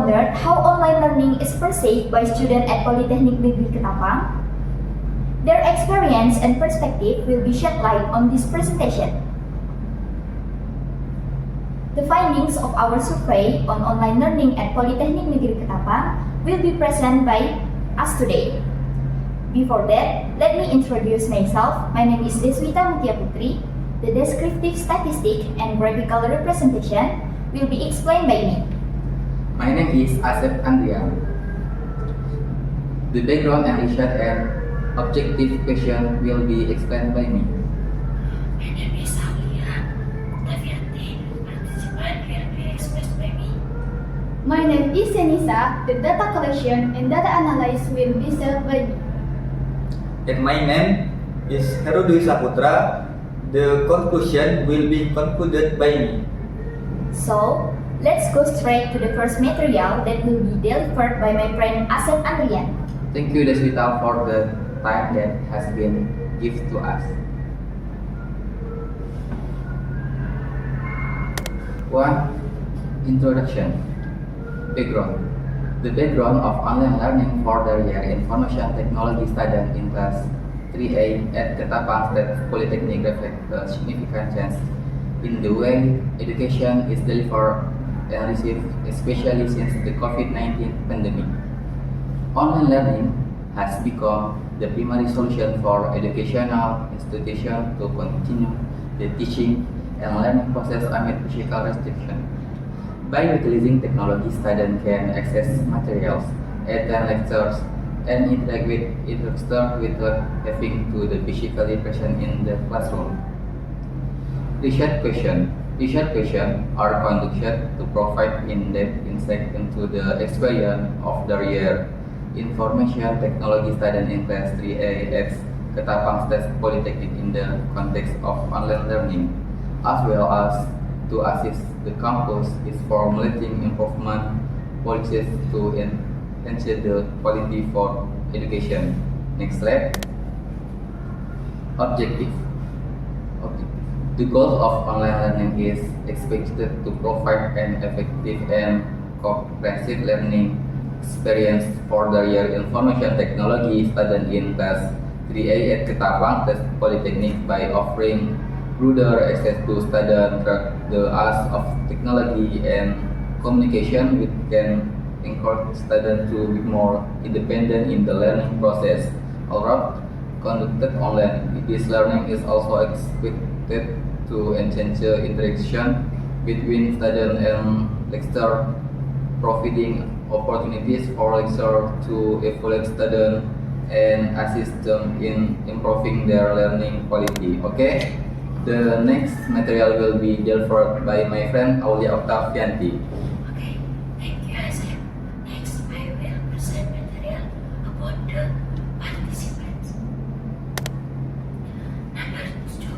wondered how online learning is perceived by students at Polytechnic Negeri Ketapang? Their experience and perspective will be shed light on this presentation. The findings of our survey on online learning at Polytechnic Negeri Ketapang will be presented by us today. Before that, let me introduce myself. My name is Deswita Mutia Putri. The descriptive statistic and graphical representation will be explained by me. My name is Asep Andrian. The background and research and objective question will be explained by me. My name is Aulia Octavianti. Participant will be expressed by me. My name is Senisa. The data collection and data analysis will be served by me. And my name is Herudwi Saputra. The conclusion will be concluded by me. So, let's go straight to the first material that will be delivered by my friend Asep Andrian. Thank you, Deswita, for the time that has been given to us. 1. Introduction. Background. The background of online learning for the year Information Technology student in class 3A at Ketapang State Polytechnic reflects a significant change in the way education is delivered and received, especially since the COVID-19 pandemic. Online learning has become the primary solution for educational institutions to continue the teaching and learning process amid physical restrictions. By utilizing technology, students can access materials, attend lectures, and interact with instructors without having to be physically present in the classroom. Research questions are conducted to provide in-depth insight into the experience of the year Information Technology student in class 3A at Ketapang State Polytechnic in the context of online learning, as well as to assist the campus is formulating improvement policies to enhance the quality for education. Next slide. Objective. The goal of online learning is expected to provide an effective and comprehensive learning experience for the year Information Technology student in class 3A at Ketapang State Polytechnic by offering broader access to students the use of technology and communication, which can encourage students to be more independent in the learning process. Although conducted online, this learning is also expected to enhance interaction between students and lecturers, providing opportunities for lecturers to evaluate students and assist them in improving their learning quality. Okay? The next material will be delivered by my friend Aulia Octavianti. Okay, thank you, Asep. Next, I will present material about the participants. Number 2,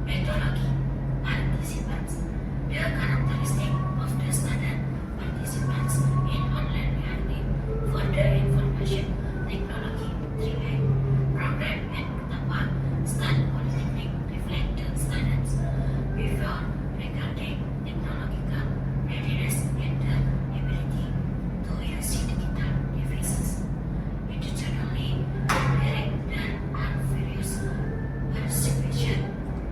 methodology. Participants. The characteristic of the student participants in online learning for the Information Technology 3A program at Ketapang State Polytechnic reflect the students before regarding technological readiness and the ability to use digital devices. Additionally, there are various perceptions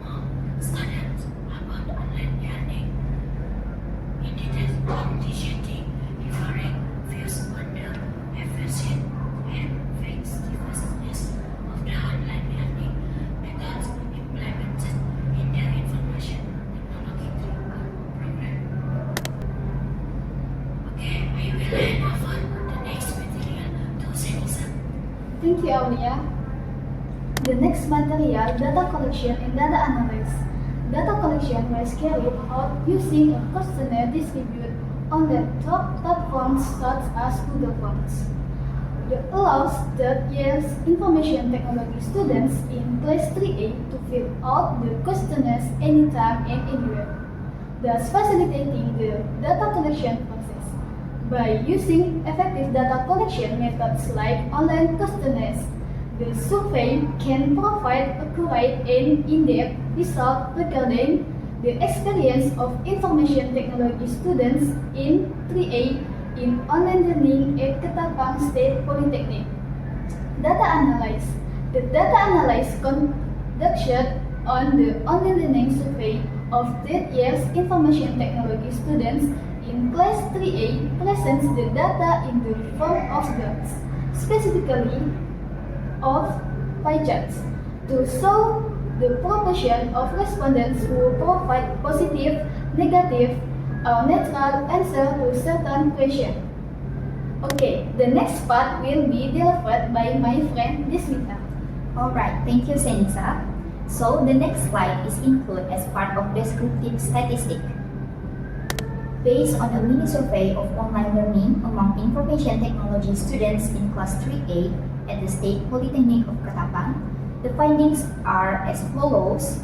among students about online learning. Indicating differing views on the efficient and effectiveness of the online learning methods implemented in the Information Technology program. Okay, I will hand over the next material to Senisa. Thank you, Aulia. The next material, data collection and data analysis. Data collection was carried out using a questionnaire distributed on the top platforms such as Google Forms. That allows the year's information technology students in class 3A to fill out the questionnaires anytime and anywhere, thus facilitating the data collection process. By using effective data collection methods like online questionnaires, the survey can provide accurate and in-depth results regarding the experience of information technology students in 3A in online learning at Ketapang State Polytechnic. Data analysis. The data analysis conducted on the online learning survey of third year's information technology students in class 3A presents the data in the form of dots, specifically of pie charts, to show the proportion of respondents who provide positive, negative, or neutral answer to certain question. Okay, the next part will be delivered by my friend Desmita. Alright, thank you, Senisa. So the next slide is included as part of descriptive statistic. Based on a mini survey of online learning among information technology students in class 3A at the State Polytechnic of Ketapang, the findings are as follows.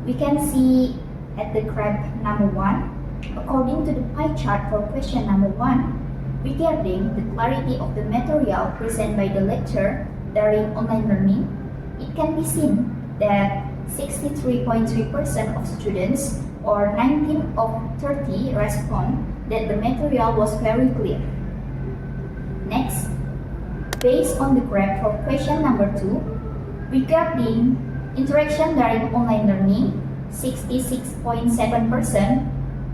We can see at the graph number 1, according to the pie chart for question number 1, regarding the clarity of the material presented by the lecturer during online learning, it can be seen that 63.3% of students or 19 of 30 respond that the material was very clear. Next, based on the graph for question number 2, regarding interaction during online learning, 66.7%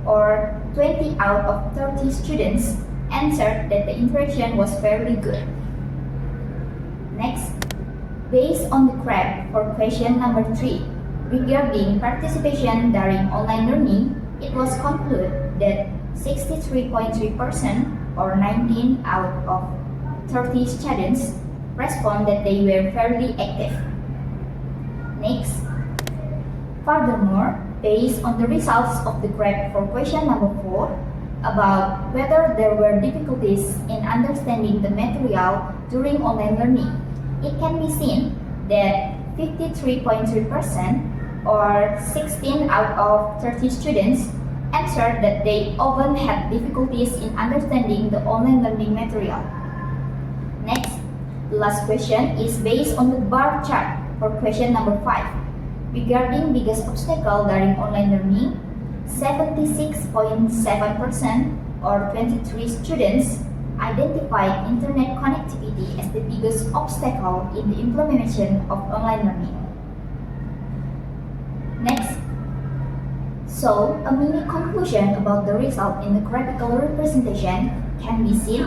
or 20 out of 30 students answered that the interaction was very good. Next, based on the graph for question number 3, regarding participation during online learning, it was concluded that 63.3% or 19 out of 30 students respond that they were fairly active. Next, furthermore, based on the results of the graph for question number 4 about whether there were difficulties in understanding the material during online learning, it can be seen that 53.3% or 16 out of 30 students answered that they often had difficulties in understanding the online learning material. Next, the last question is based on the bar chart for question number 5. Regarding biggest obstacle during online learning, 76.7% or 23 students identified internet connectivity as the biggest obstacle in the implementation of online learning. Next, so a mini conclusion about the result in the graphical representation can be seen.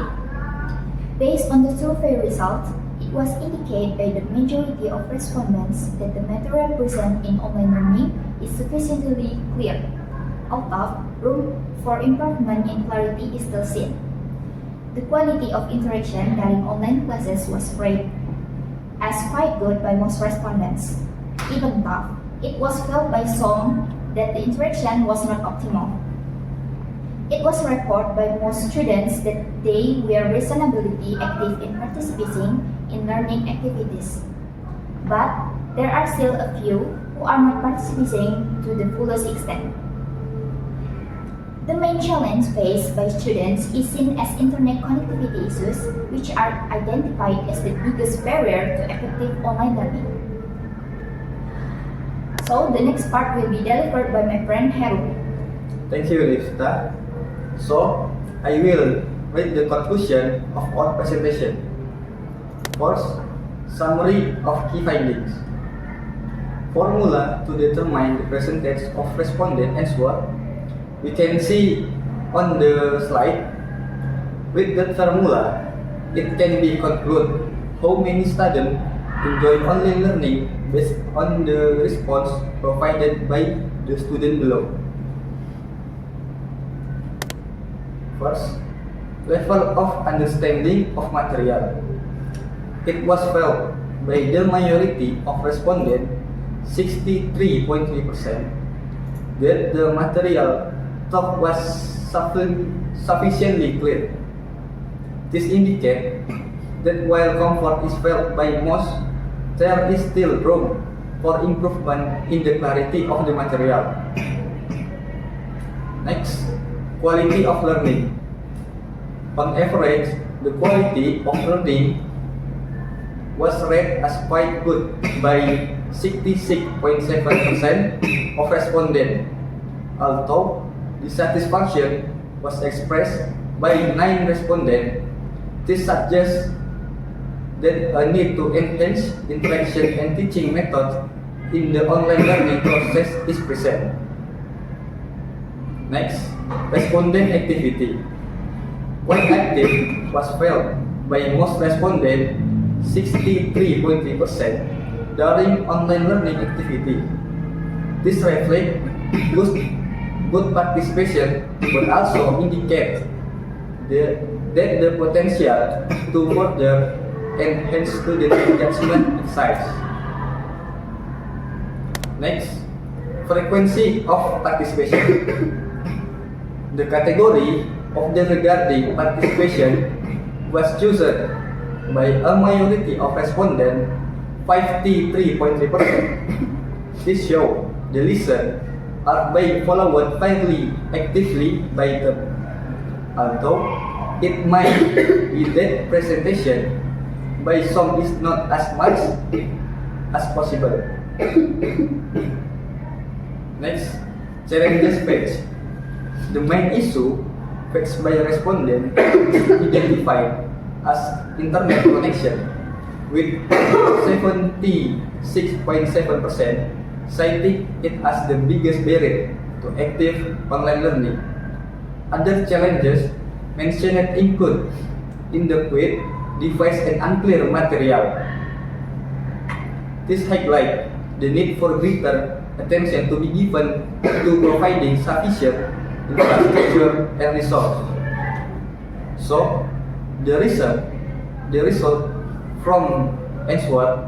Based on the survey results, it was indicated by the majority of respondents that the material present in online learning is sufficiently clear, although room for improvement in clarity is still seen. The quality of interaction during online classes was rated as quite good by most respondents. Even though it was felt by some that the interaction was not optimal. It was reported by most students that they were reasonably active in participating in learning activities. But there are still a few who are not participating to the fullest extent. The main challenge faced by students is seen as internet connectivity issues, which are identified as the biggest barrier to effective online learning. So the next part will be delivered by my friend Heru. Thank you, Rifta. So, I will read the conclusion of our presentation. First, summary of key findings. Formula to determine the percentage of respondent answer. We can see on the slide. With that formula, it can be concluded how many students enjoy online learning based on the response provided by the student below. First, level of understanding of material. It was felt by the majority of respondents, 63.3%, that the material taught was sufficiently clear. This indicates that while comfort is felt by most, there is still room for improvement in the clarity of the material. Next, quality of learning. On average, the quality of learning was rated as quite good by 66.7% of respondents, although dissatisfaction was expressed by 9 respondents, this suggests that a need to enhance interaction and teaching methods in the online learning process is present. Next, respondent activity. Quite active was felt by most respondents, 63.3%, during online learning activity. This reflects good participation but also indicates that the potential to further enhance student engagement exercise. Next, frequency of participation. The category of the regarding participation was chosen by a majority of respondents, 53.3%. This shows the listen are being followed fairly actively by them, although it might be that presentation by some is not as much as possible. Next, challenges faced. The main issue faced by respondent is identified as internet connection, with 76.7% citing it as the biggest barrier to active online learning. Other challenges mentioned include inadequate device and unclear material. This highlights the need for greater attention to be given to providing sufficient infrastructure and resource. So, the result from answer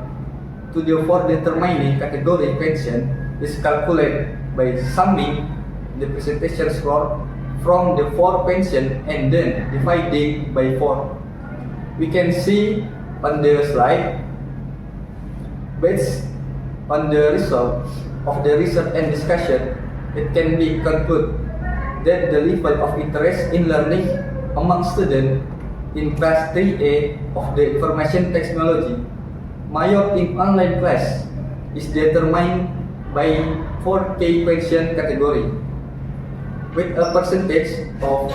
to the four determining category question is calculated by summing the presentation score from the 4 questions and then dividing by 4. We can see on the slide, based on the result of the research and discussion, it can be concluded that the level of interest in learning among students in class 3A of the information technology major in online class is determined by 4K question category with a percentage of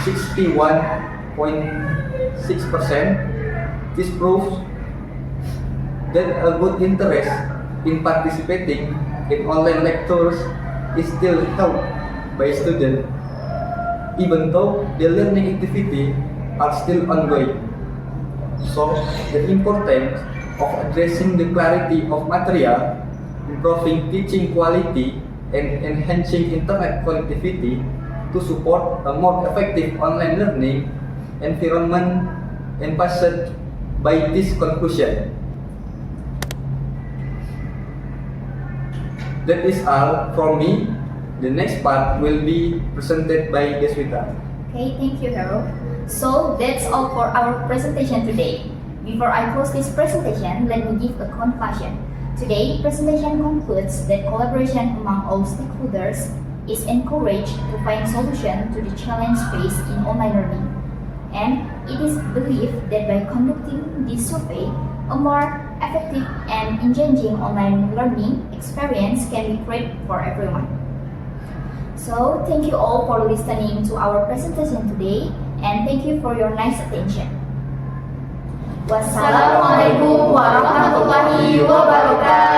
61.6%. This proves that a good interest in participating in online lectures is still held by students, even though the learning activity are still ongoing. So, the importance of addressing the clarity of material, improving teaching quality, and enhancing internet connectivity to support a more effective online learning environment emphasized by this conclusion. That is all from me. The next part will be presented by Deswita. Okay, thank you, Harold. So that's all for our presentation today. Before I close this presentation, let me give a conclusion. Today, presentation concludes that collaboration among all stakeholders is encouraged to find solutions to the challenge faced in online learning. And it is believed that by conducting this survey, a more effective and engaging online learning experience can be created for everyone. So, thank you all for listening to our presentation today, and thank you for your nice attention. Wassalamualaikum warahmatullahi wabarakatuh.